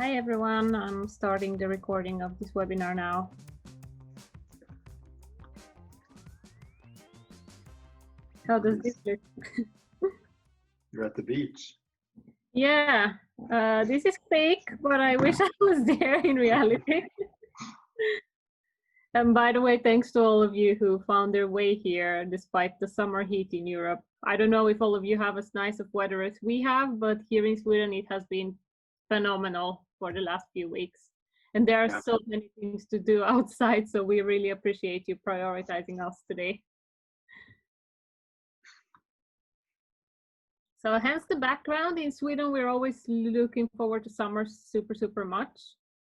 Hi everyone, I'm starting the recording of this webinar now. How does this look? You're at the beach. Yeah, this is fake, but I wish I was there in reality. And by the way, thanks to all of you who found their way here despite the summer heat in Europe. I don't know if all of you have as nice of weather as we have, but here in Sweden it has been phenomenal for the last few weeks. And there are so many things to do outside, so we really appreciate you prioritizing us today. So hence the background. In Sweden, we're always looking forward to summer super much.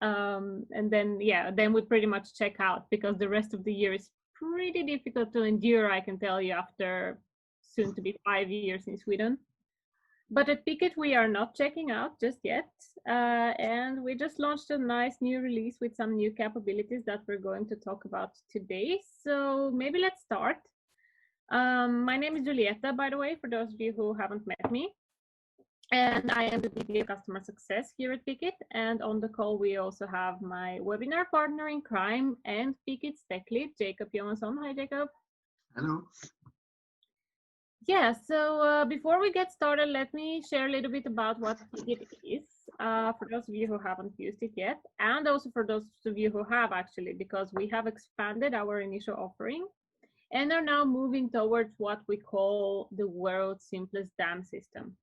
And then we pretty much check out because the rest of the year is pretty difficult to endure, I can tell you, after soon to be 5 years in Sweden. But at Pickit, we are not checking out just yet. And we just launched a nice new release with some new capabilities that we're going to talk about today. So maybe let's start. My name is Julieta, by the way, for those of you who haven't met me. And I am the VP of Customer Success here at Pickit. And on the call, we also have my webinar partner in crime and Pickit's tech lead, Jacob Johansson. Hi, Jacob. Hello. Yeah, so before we get started, let me share a little bit about what Pickit is, for those of you who haven't used it yet, and also for those of you who have actually, because we have expanded our initial offering and are now moving towards what we call the world's simplest DAM system.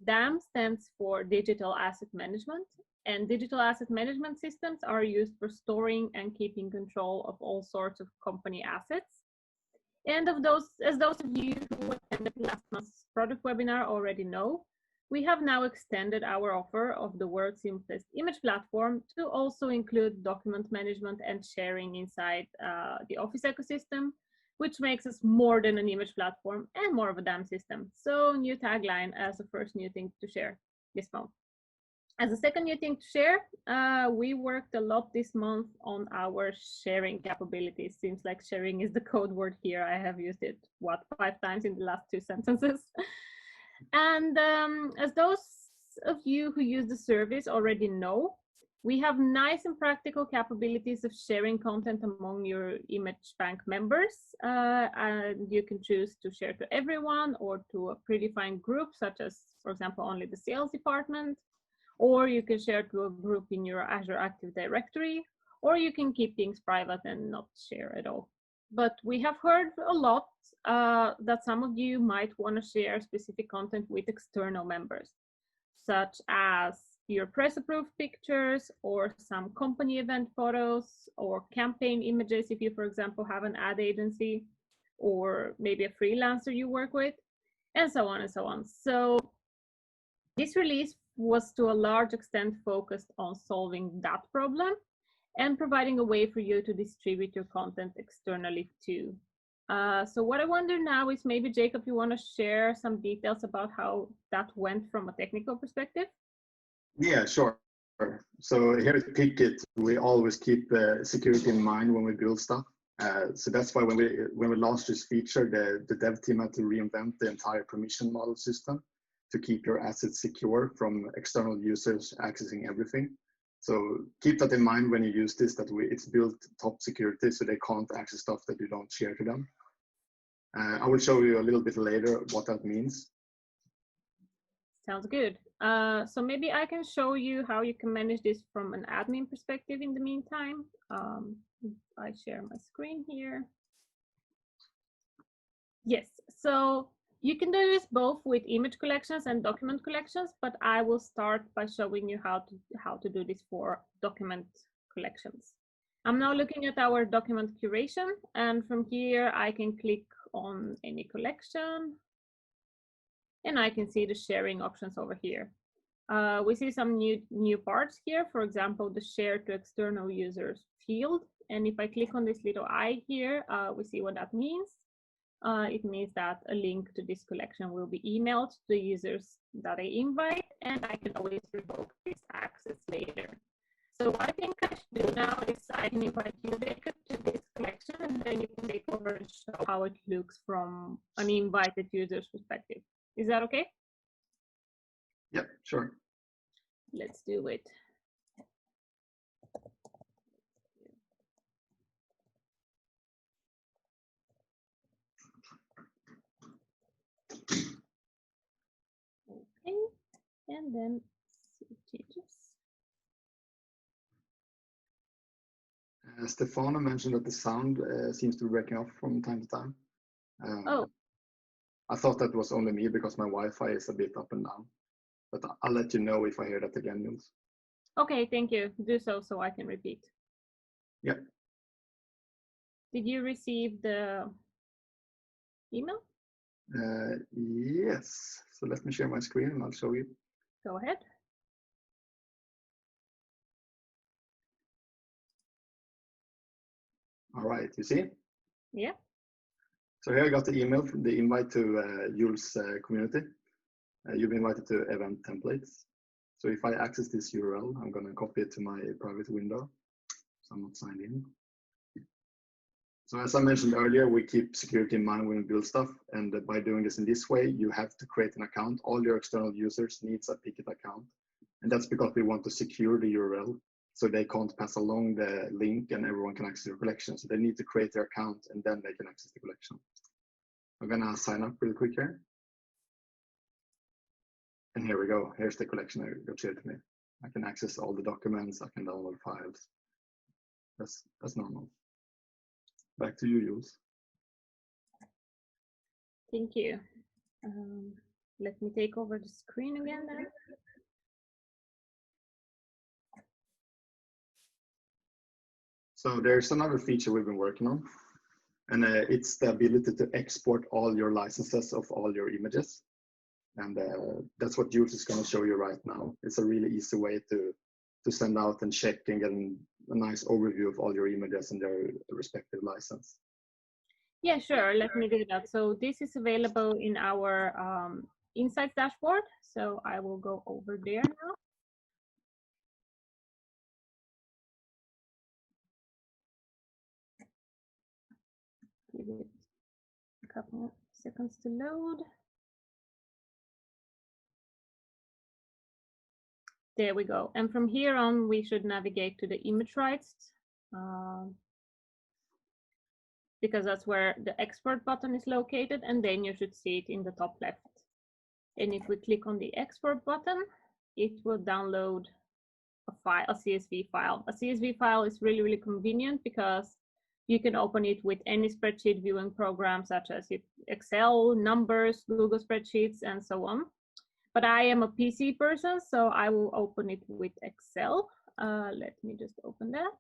DAM stands for Digital Asset Management, and digital asset management systems are used for storing and keeping control of all sorts of company assets. And as those of you who attended last month's product webinar already know, we have now extended our offer of the world's simplest image platform to also include document management and sharing inside the Office ecosystem, which makes us more than an image platform and more of a DAM system. So new tagline as the first new thing to share this month. As a second new thing to share, we worked a lot this month on our sharing capabilities. Seems like sharing is the code word here. I have used it, 5 times in the last 2 sentences. And as those of you who use the service already know, we have nice and practical capabilities of sharing content among your image bank members. And you can choose to share to everyone or to a predefined group, such as, for example, only the sales department. Or you can share to a group in your Azure Active Directory, or you can keep things private and not share at all. But we have heard a lot that some of you might want to share specific content with external members, such as your press-approved pictures or some company event photos or campaign images if you, for example, have an ad agency or maybe a freelancer you work with, and so on and so on. So this release was to a large extent focused on solving that problem and providing a way for you to distribute your content externally too. So what I wonder now is maybe, Jacob, you want to share some details about how that went from a technical perspective? Yeah, sure. So here at Pickit, we always keep security in mind when we build stuff. So that's why when we launched this feature, the dev team had to reinvent the entire permission model system to keep your assets secure from external users accessing everything. So keep that in mind when you use this, that it's built top security, so they can't access stuff that you don't share to them. I will show you a little bit later what that means. Sounds good. So maybe I can show you how you can manage this from an admin perspective in the meantime. I share my screen here. Yes, so you can do this both with image collections and document collections, but I will start by showing you how to do this for document collections. I'm now looking at our document curation, and from here I can click on any collection, and I can see the sharing options over here. We see some new parts here, for example, the share to external users field. And if I click on this little eye here, we see what that means. It means that a link to this collection will be emailed to the users that I invite, and I can always revoke this access later. So what I think I should do now is I can invite you, Jacob, to this collection, and then you can take over and show how it looks from an invited user's perspective. Is that okay? Yeah, sure. Let's do it. And then save changes. Stefano mentioned that the sound seems to be breaking off from time to time. Oh, I thought that was only me because my Wi-Fi is a bit up and down, but I'll let you know if I hear that again, Jules. okay, thank you. Do so I can repeat. Yep. Did you receive the email? Yes. So let me share my screen and I'll show you. Go ahead. All right, you see? Yeah. So here I got the email from the invite to Jules' community. You've been invited to event templates. So if I access this URL, I'm going to copy it to my private window. So I'm not signed in. So as I mentioned earlier, we keep security in mind when we build stuff. And by doing this in this way, you have to create an account. All your external users needs a Pickit account. And that's because we want to secure the URL so they can't pass along the link and everyone can access your collection. So they need to create their account and then they can access the collection. I'm gonna sign up real quick here. And here we go. Here's the collection that got shared to me. I can access all the documents. I can download files. That's normal. Back to you, Jules. Thank you. Let me take over the screen again then. So there's another feature we've been working on, and it's the ability to export all your licenses of all your images. And that's what Jules is going to show you right now. It's a really easy way to send out and check and get a nice overview of all your images and their respective license. Yeah, sure. Let me do that. So this is available in our Insights dashboard. So I will go over there now. Give it a couple seconds to load. There we go. And from here on, we should navigate to the image rights because that's where the export button is located. And then you should see it in the top left. And if we click on the export button, it will download a file, a CSV file. A CSV file is really, really convenient because you can open it with any spreadsheet viewing program, such as Excel, Numbers, Google Spreadsheets, and so on. But I am a PC person, so I will open it with Excel. Let me just open that.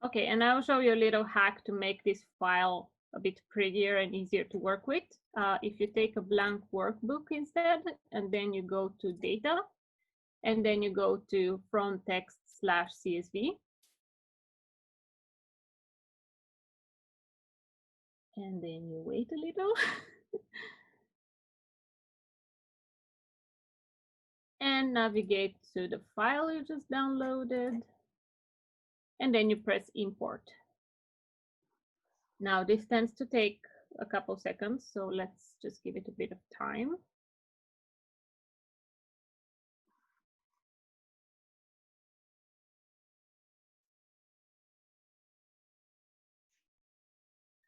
Okay, and I will show you a little hack to make this file a bit prettier and easier to work with. If you take a blank workbook instead, and then you go to data, and then you go to from text/CSV. And then you wait a little. And navigate to the file you just downloaded. And then you press import. Now this tends to take a couple seconds, so let's just give it a bit of time.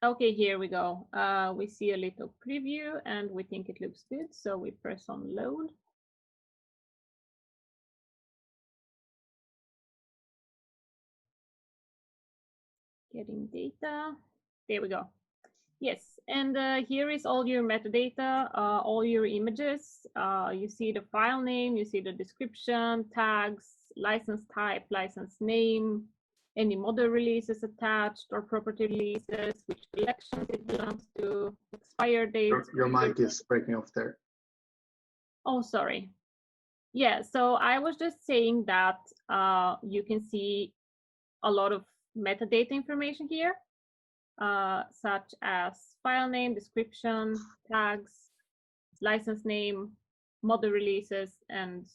Okay, here we go. We see a little preview and we think it looks good, so we press on load. Getting data. There we go. Yes, and here is all your metadata, all your images. You see the file name, you see the description, tags, license type, license name, any model releases attached or property releases, which collections it belongs to, expire date. Your mic is breaking off there. Oh, sorry. Yeah, so I was just saying that you can see a lot of metadata information here. Such as file name, description, tags, license name, model releases, and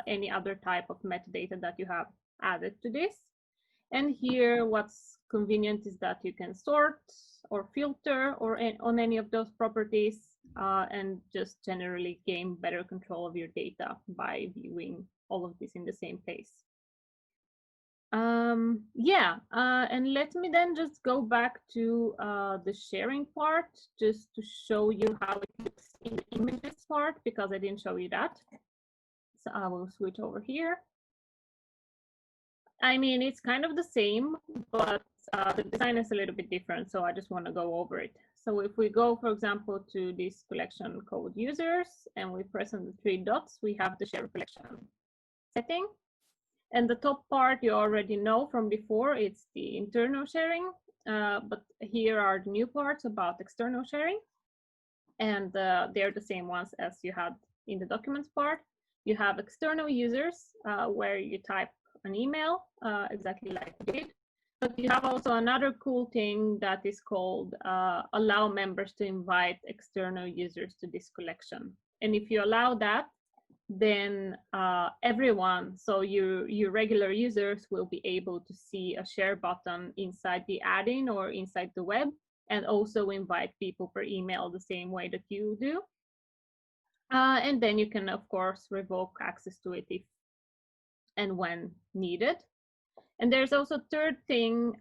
any other type of metadata that you have added to this. And here, what's convenient is that you can sort or filter or on any of those properties and just generally gain better control of your data by viewing all of this in the same place. Yeah, and let me then just go back to the sharing part just to show you how it looks in the images part, because I didn't show you that. So I will switch over here. I mean, it's kind of the same, but the design is a little bit different, so I just want to go over it. So if we go, for example, to this collection called users, and we press on the three dots, we have the share collection setting. And the top part you already know from before, it's the internal sharing, but here are the new parts about external sharing. And they're the same ones as you had in the documents part. You have external users where you type an email, exactly like we did. But you have also another cool thing that is called allow members to invite external users to this collection. And if you allow that, then everyone, so your regular users will be able to see a share button inside the add-in or inside the web, and also invite people per email the same way that you do. And then you can, of course, revoke access to it if and when needed. And there's also a third thing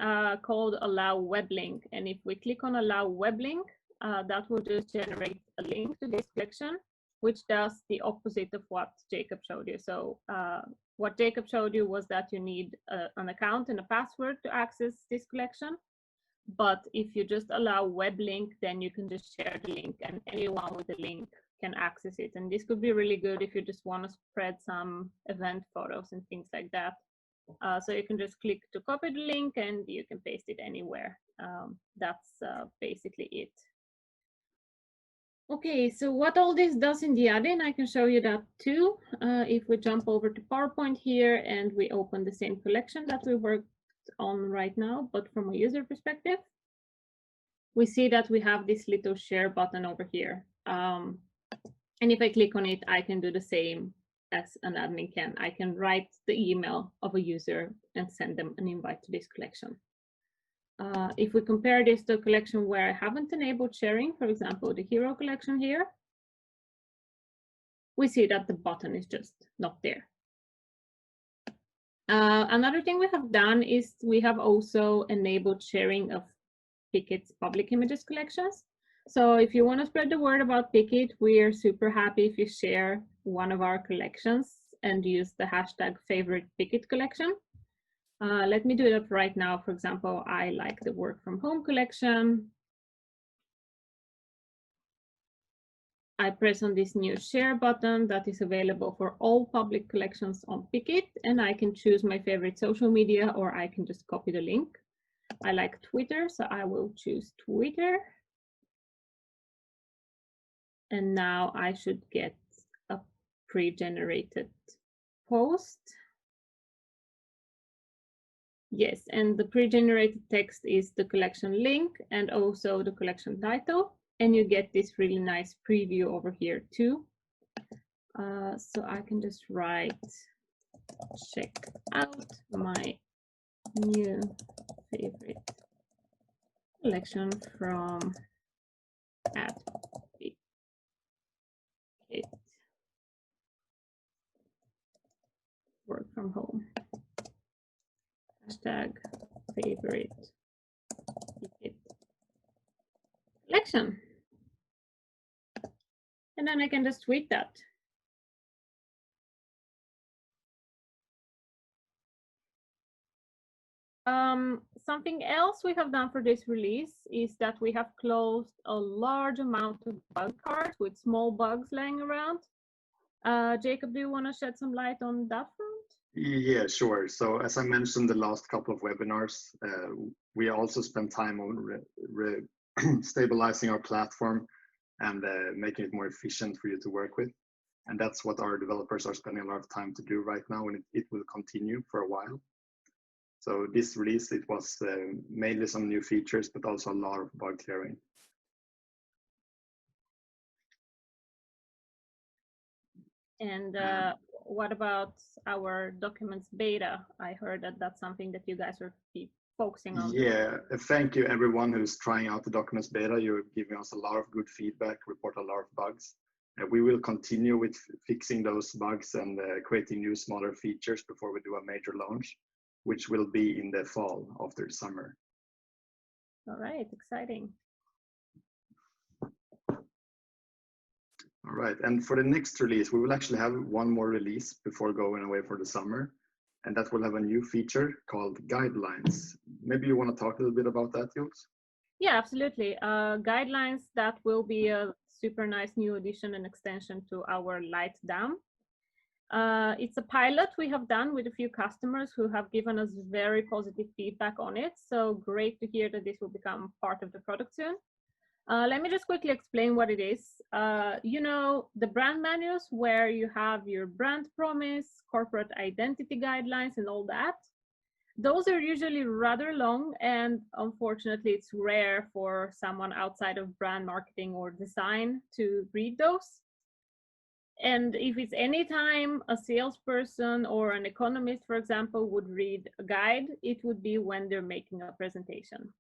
called allow web link. And if we click on allow web link, that will just generate a link to this collection, which does the opposite of what Jacob showed you. So what Jacob showed you was that you need an account and a password to access this collection. But if you just allow web link, then you can just share the link and anyone with the link can access it. And this could be really good if you just want to spread some event photos and things like that. So you can just click to copy the link and you can paste it anywhere. That's basically it. Okay, so what all this does in the add-in, I can show you that too. If we jump over to PowerPoint here and we open the same collection that we worked on right now, but from a user perspective, we see that we have this little share button over here. And if I click on it, I can do the same as an admin can. I can write the email of a user and send them an invite to this collection. If we compare this to a collection where I haven't enabled sharing, for example, the hero collection here, we see that the button is just not there. Another thing we have done is we have also enabled sharing of Pickit's public images collections. So if you want to spread the word about Pickit, we are super happy if you share one of our collections and use the hashtag favorite Pickit collection. Let me do that right now. For example, I like the work from home collection. I press on this new share button that is available for all public collections on Pickit, and I can choose my favorite social media, or I can just copy the link. I like Twitter, so I will choose Twitter. And now I should get a pre-generated post. Yes, and the pre-generated text is the collection link and also the collection title. And you get this really nice preview over here too. So I can just write, check out my new favorite collection from at Pickit work from home. Hashtag favorite Pickit collection. And then I can just tweet that. Something else we have done for this release is that we have closed a large amount of bug cards with small bugs laying around. Jacob, do you want to shed some light on that front? Yeah, sure. So as I mentioned the last couple of webinars, we also spent time on stabilizing our platform and making it more efficient for you to work with. And that's what our developers are spending a lot of time to do right now, and it will continue for a while. So this release, it was mainly some new features, but also a lot of bug clearing. And what about our documents beta? I heard that that's something that you guys are focusing on. Yeah, thank you everyone who's trying out the documents beta. You're giving us a lot of good feedback, report a lot of bugs. We will continue with fixing those bugs and creating new smaller features before we do a major launch. which will be in the fall after summer. All right, exciting. All right, and for the next release, we will actually have one more release before going away for the summer, and that will have a new feature called guidelines. Maybe you want to talk a little bit about that, Jules? Yeah, absolutely. Guidelines, that will be a super nice new addition and extension to our Light Dam. It's a pilot we have done with a few customers who have given us very positive feedback on it. So great to hear that this will become part of the product soon. Let me just quickly explain what it is. You know, the brand manuals where you have your brand promise, corporate identity guidelines, and all that. Those are usually rather long, and unfortunately, it's rare for someone outside of brand marketing or design to read those. And if it's any time a salesperson or an economist, for example, would read a guide, it would be when they're making a presentation.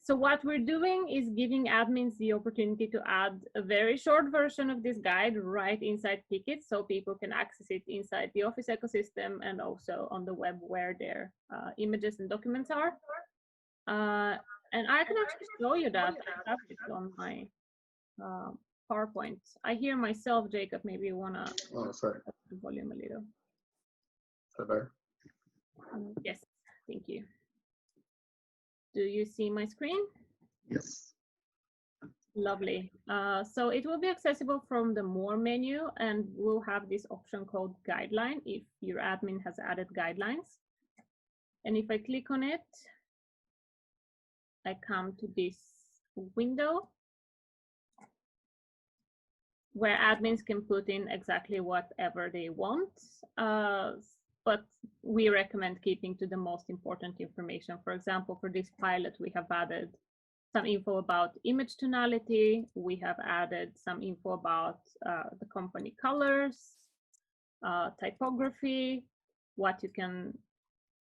So what we're doing is giving admins the opportunity to add a very short version of this guide right inside Pickit, so people can access it inside the Office ecosystem and also on the web where their images and documents are. And I can actually show you that. I have it on my PowerPoint. I hear myself, Jacob. Maybe you want to up the volume a little. Better. Yes, thank you. Do you see my screen? Yes. Lovely. So it will be accessible from the More menu, and we'll have this option called Guideline if your admin has added guidelines. And if I click on it, I come to this window where admins can put in exactly whatever they want. But we recommend keeping to the most important information. For example, for this pilot, we have added some info about image tonality. We have added some info about the company colors, typography, what you can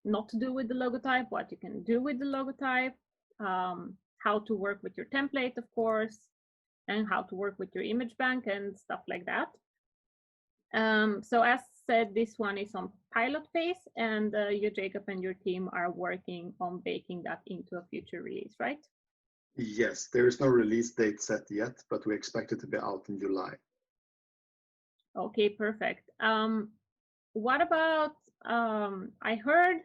not do with the logotype, what you can do with the logotype, how to work with your template, of course, and how to work with your image bank and stuff like that. So as said, this one is on pilot phase, and you, Jacob, and your team are working on baking that into a future release, right? Yes, there is no release date set yet, but we expect it to be out in July. Okay, perfect. What about, I heard,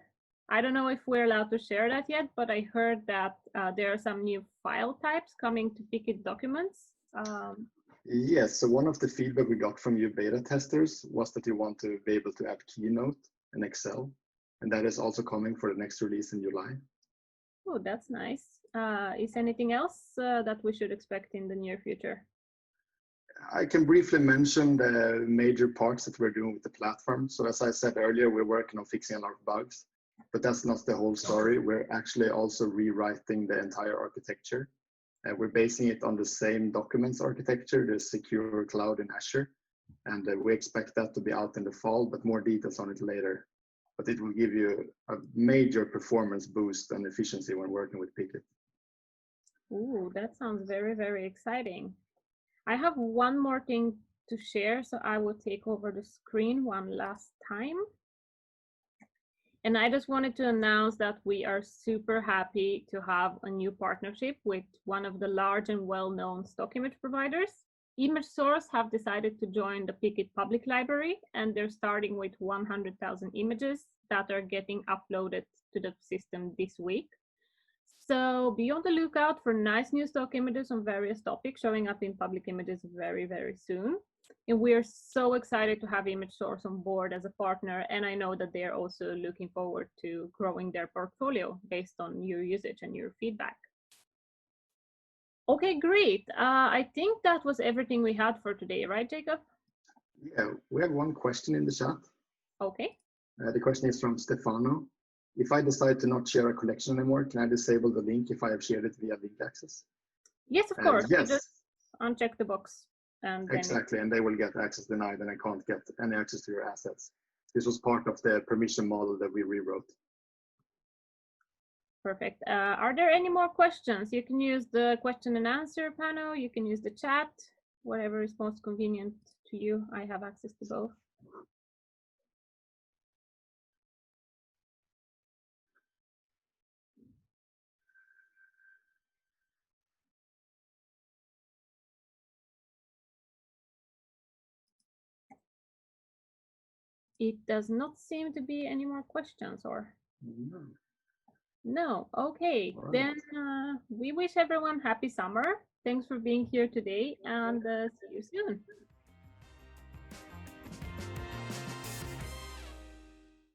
I don't know if we're allowed to share that yet, but I heard that there are some new file types coming to Pickit documents. Yes, so one of the feedback we got from you beta testers was that you want to be able to add Keynote and Excel, and that is also coming for the next release in July. Oh, that's nice. Is anything else that we should expect in the near future? I can briefly mention the major parts that we're doing with the platform. So as I said earlier, we're working on fixing a lot of bugs, but that's not the whole story. We're actually also rewriting the entire architecture. We're basing it on the same documents architecture, the secure cloud in Azure. And we expect that to be out in the fall, but more details on it later. But it will give you a major performance boost and efficiency when working with Pickit. Ooh, that sounds very, very exciting. I have one more thing to share, so I will take over the screen one last time. And I just wanted to announce that we are super happy to have a new partnership with one of the large and well-known stock image providers. Image Source have decided to join the Pickit public library, and they're starting with 100,000 images that are getting uploaded to the system this week. So be on the lookout for nice new stock images on various topics showing up in public images very, very soon. And we're so excited to have Image Source on board as a partner. And I know that they're also looking forward to growing their portfolio based on your usage and your feedback. Okay, great. I think that was everything we had for today, right, Jacob? Yeah, we have one question in the chat. Okay. The question is from Stefano. If I decide to not share a collection anymore, can I disable the link if I have shared it via link access? Yes, of course. Yes. You just uncheck the box. And exactly, and they will get access denied, and I can't get any access to your assets. This was part of the permission model that we rewrote. Perfect. Are there any more questions? You can use the question and answer panel. You can use the chat, whatever is most convenient to you. I have access to both. It does not seem to be any more questions, or? No. Okay. All right. Then we wish everyone happy summer. Thanks for being here today, and see you soon.